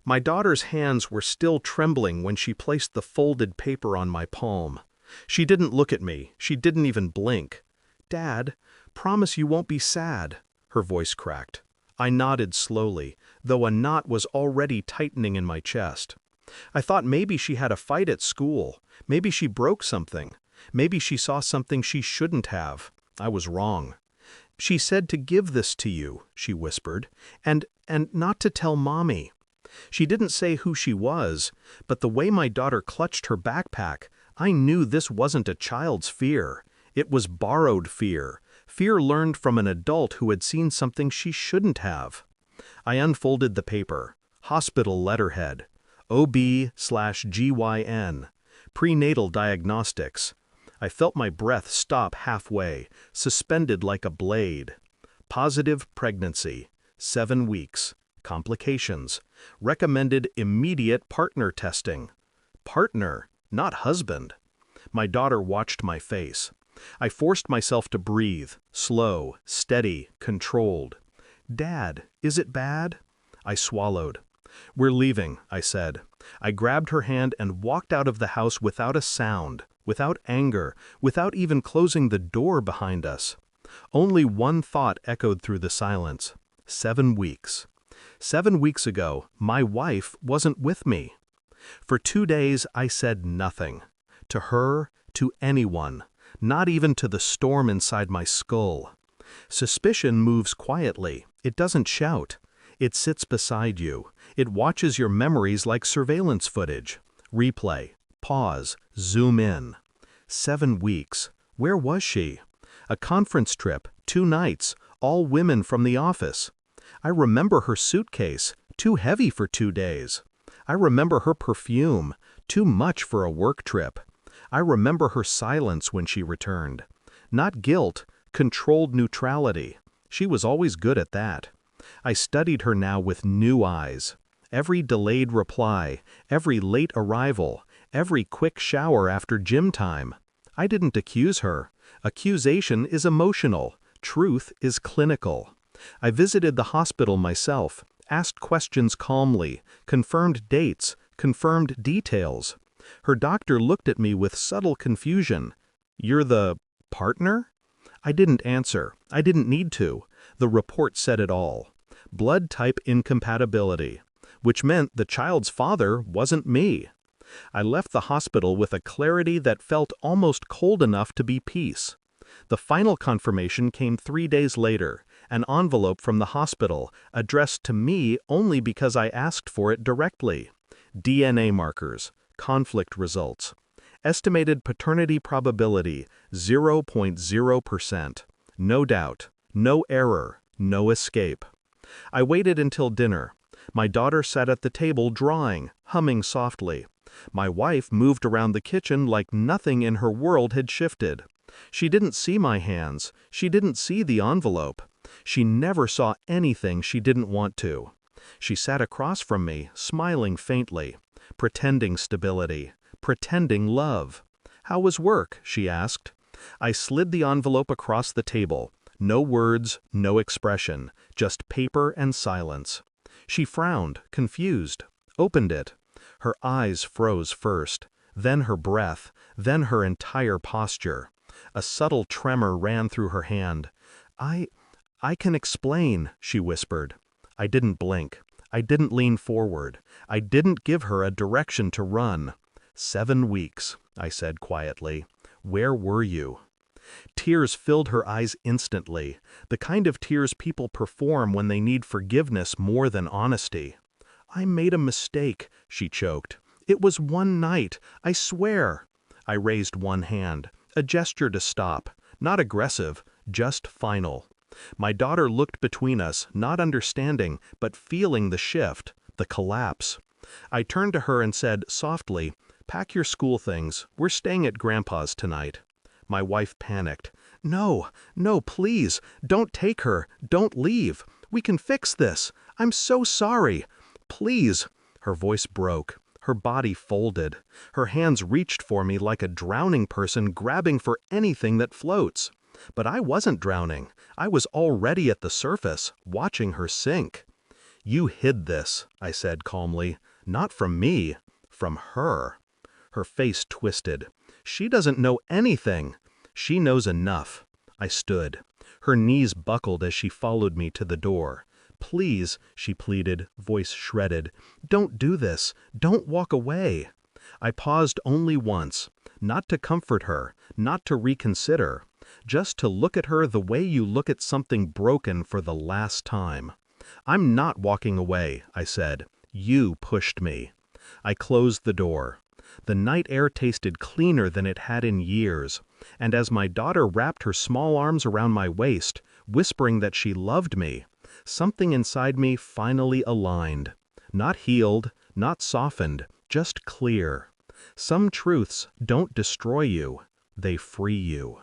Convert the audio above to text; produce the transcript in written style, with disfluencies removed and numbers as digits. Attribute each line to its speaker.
Speaker 1: My daughter's hands were still trembling when she placed the folded paper on my palm. She didn't look at me. She didn't even blink. "Dad, promise you won't be sad," her voice cracked. I nodded slowly, though a knot was already tightening in my chest. I thought maybe she had a fight at school. Maybe she broke something. Maybe she saw something she shouldn't have. I was wrong. "She said to give this to you," she whispered, and not to tell Mommy." She didn't say who she was, but the way my daughter clutched her backpack, I knew this wasn't a child's fear. It was borrowed fear. Fear learned from an adult who had seen something she shouldn't have. I unfolded the paper. Hospital letterhead. OB/GYN. Prenatal diagnostics. I felt my breath stop halfway, suspended like a blade. Positive pregnancy. 7 weeks. Complications. Recommended immediate partner testing. Partner, not husband. My daughter watched my face. I forced myself to breathe, slow, steady, controlled. "Dad, is it bad?" I swallowed. "We're leaving," I said. I grabbed her hand and walked out of the house without a sound, without anger, without even closing the door behind us. Only one thought echoed through the silence. 7 weeks. 7 weeks ago, my wife wasn't with me. For 2 days, I said nothing. To her, to anyone, not even to the storm inside my skull. Suspicion moves quietly. It doesn't shout. It sits beside you. It watches your memories like surveillance footage. Replay, pause, zoom in. 7 weeks. Where was she? A conference trip, 2 nights, all women from the office. I remember her suitcase, too heavy for 2 days. I remember her perfume, too much for a work trip. I remember her silence when she returned. Not guilt, controlled neutrality. She was always good at that. I studied her now with new eyes. Every delayed reply, every late arrival, every quick shower after gym time. I didn't accuse her. Accusation is emotional. Truth is clinical. I visited the hospital myself, asked questions calmly, confirmed dates, confirmed details. Her doctor looked at me with subtle confusion. "You're the partner?" I didn't answer. I didn't need to. The report said it all. Blood type incompatibility, which meant the child's father wasn't me. I left the hospital with a clarity that felt almost cold enough to be peace. The final confirmation came 3 days later, an envelope from the hospital, addressed to me only because I asked for it directly. DNA markers, conflict results. Estimated paternity probability, 0.0%. No doubt, no error, no escape. I waited until dinner. My daughter sat at the table drawing, humming softly. My wife moved around the kitchen like nothing in her world had shifted. She didn't see my hands. She didn't see the envelope. She never saw anything she didn't want to. She sat across from me, smiling faintly, pretending stability, pretending love. "How was work?" she asked. I slid the envelope across the table. No words, no expression, just paper and silence. She frowned, confused, opened it. Her eyes froze first, then her breath, then her entire posture. A subtle tremor ran through her hand. I can explain," she whispered. I didn't blink. I didn't lean forward. I didn't give her a direction to run. 7 weeks, I said quietly. "Where were you?" Tears filled her eyes instantly, the kind of tears people perform when they need forgiveness more than honesty. "I made a mistake," she choked. "It was 1 night, I swear." I raised one hand, a gesture to stop, not aggressive, just final. My daughter looked between us, not understanding, but feeling the shift, the collapse. I turned to her and said softly, "Pack your school things. We're staying at Grandpa's tonight." My wife panicked. No, please, don't take her. Don't leave. We can fix this. I'm so sorry. Please." Her voice broke. Her body folded. Her hands reached for me like a drowning person grabbing for anything that floats. But I wasn't drowning. I was already at the surface, watching her sink. You hid this, I said calmly. Not from me, from her. Her face twisted. She doesn't know anything. She knows enough. I stood. Her knees buckled as she followed me to the door. Please, she pleaded, voice shredded. Don't do this. Don't walk away. I paused only once, not to comfort her, not to reconsider, just to look at her the way you look at something broken for the last time. I'm not walking away, I said. You pushed me. I closed the door. The night air tasted cleaner than it had in years, and as my daughter wrapped her small arms around my waist, whispering that she loved me, something inside me finally aligned. Not healed, not softened, just clear. Some truths don't destroy you, they free you.